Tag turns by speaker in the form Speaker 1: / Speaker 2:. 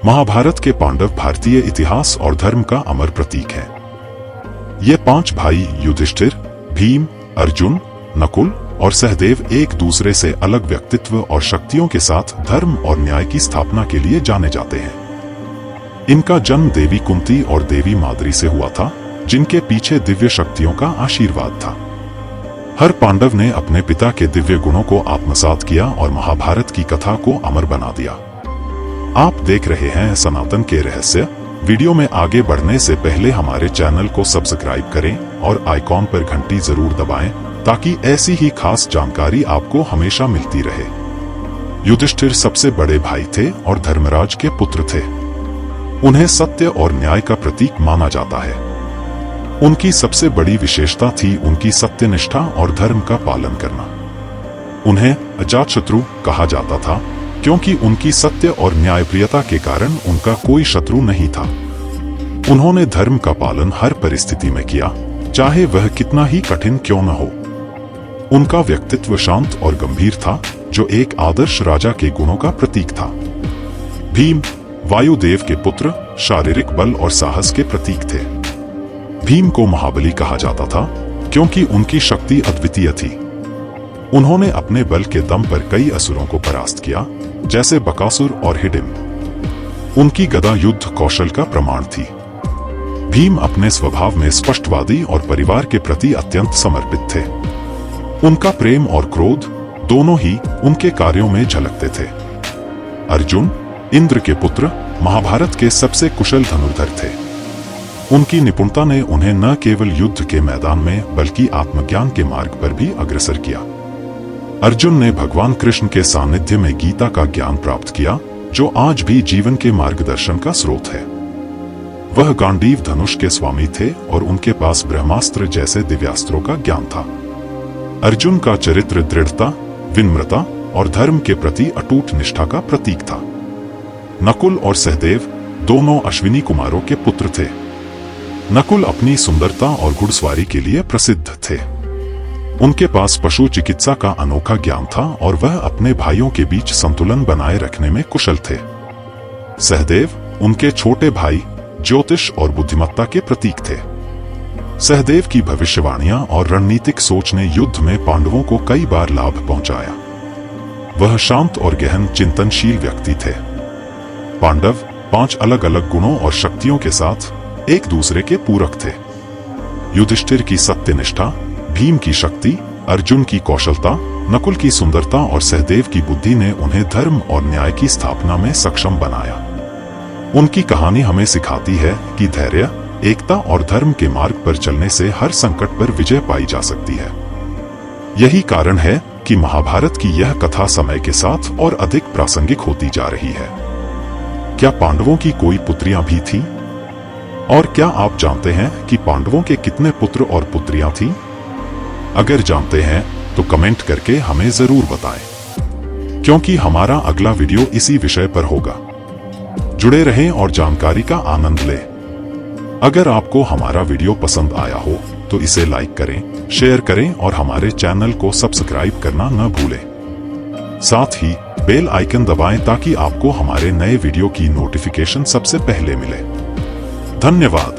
Speaker 1: महाभारत के पांडव भारतीय इतिहास और धर्म का अमर प्रतीक है। ये 5 भाई युधिष्ठिर, भीम, अर्जुन, नकुल और सहदेव एक दूसरे से अलग व्यक्तित्व और शक्तियों के साथ धर्म और न्याय की स्थापना के लिए जाने जाते हैं। इनका जन्म देवी कुंती और देवी माद्री से हुआ था, जिनके पीछे दिव्य शक्तियों का आशीर्वाद था। हर पांडव ने अपने पिता के दिव्य गुणों को आत्मसात किया और महाभारत की कथा को अमर बना दिया। आप देख रहे हैं सनातन के रहस्य। वीडियो में आगे बढ़ने से पहले हमारे चैनल को सब्सक्राइब करें और आइकॉन पर घंटी जरूर दबाएं, ताकि ऐसी ही खास जानकारी आपको हमेशा मिलती रहे। युधिष्ठिर सबसे बड़े भाई थे और धर्मराज के पुत्र थे। उन्हें सत्य और न्याय का प्रतीक माना जाता है। उनकी सबसे बड़ी विशेषता थी उनकी सत्यनिष्ठा और धर्म का पालन करना। उन्हें अजातशत्रु कहा जाता था, क्योंकि उनकी सत्य और न्यायप्रियता के कारण उनका कोई शत्रु नहीं था। उन्होंने धर्म का पालन हर परिस्थिति में किया, चाहे वह कितना ही कठिन क्यों न हो। उनका व्यक्तित्व शांत और गंभीर था, जो एक आदर्श राजा के गुणों का प्रतीक था। भीम वायुदेव के पुत्र, शारीरिक बल और साहस के प्रतीक थे। भीम को महाबली कहा जाता था, क्योंकि उनकी शक्ति अद्वितीय थी। उन्होंने अपने बल के दम पर कई असुरों को परास्त किया, जैसे बकासुर और हिडिंब। उनकी गदा युद्ध कौशल का प्रमाण थी। भीम अपने स्वभाव में स्पष्टवादी और परिवार के प्रति अत्यंत समर्पित थे। उनका प्रेम और क्रोध दोनों ही उनके कार्यों में झलकते थे। अर्जुन इंद्र के पुत्र, महाभारत के सबसे कुशल धनुर्धर थे। उनकी निपुणता ने उन्हें न केवल युद्ध के मैदान में बल्कि आत्मज्ञान के मार्ग पर भी अग्रसर किया। अर्जुन ने भगवान कृष्ण के सानिध्य में गीता का ज्ञान प्राप्त किया, जो आज भी जीवन के मार्गदर्शन का स्रोत है। वह गांडीव धनुष के स्वामी थे और उनके पास ब्रह्मास्त्र जैसे दिव्यास्त्रों का ज्ञान था। अर्जुन का चरित्र दृढ़ता, विनम्रता और धर्म के प्रति अटूट निष्ठा का प्रतीक था। नकुल और सहदेव दोनों अश्विनी कुमारों के पुत्र थे। नकुल अपनी सुंदरता और घुड़सवारी के लिए प्रसिद्ध थे। उनके पास पशु चिकित्सा का अनोखा ज्ञान था और वह अपने भाइयों के बीच संतुलन बनाए रखने में कुशल थे। सहदेव उनके छोटे भाई, ज्योतिष और बुद्धिमत्ता के प्रतीक थे। सहदेव की भविष्यवाणियां और रणनीतिक सोच ने युद्ध में पांडवों को कई बार लाभ पहुंचाया। वह शांत और गहन चिंतनशील व्यक्ति थे। पांडव 5 अलग अलग गुणों और शक्तियों के साथ एक दूसरे के पूरक थे। युधिष्ठिर की सत्यनिष्ठा, भीम की शक्ति, अर्जुन की कौशलता, नकुल की सुंदरता और सहदेव की बुद्धि ने उन्हें धर्म और न्याय की स्थापना में सक्षम बनाया। उनकी कहानी हमें सिखाती है कि धैर्य, एकता और धर्म के मार्ग पर चलने से हर संकट पर विजय पाई जा सकती है। यही कारण है कि महाभारत की यह कथा समय के साथ और अधिक प्रासंगिक होती जा रही है। क्या पांडवों की कोई पुत्रियां भी थीं? और क्या आप जानते हैं कि पांडवों के कितने पुत्र और पुत्रियां थीं? अगर जानते हैं तो कमेंट करके हमें जरूर बताएं, क्योंकि हमारा अगला वीडियो इसी विषय पर होगा। जुड़े रहें और जानकारी का आनंद लें। अगर आपको हमारा वीडियो पसंद आया हो तो इसे लाइक करें, शेयर करें और हमारे चैनल को सब्सक्राइब करना न भूलें। साथ ही बेल आइकन दबाएं ताकि आपको हमारे नए वीडियो की नोटिफिकेशन सबसे पहले मिले। धन्यवाद।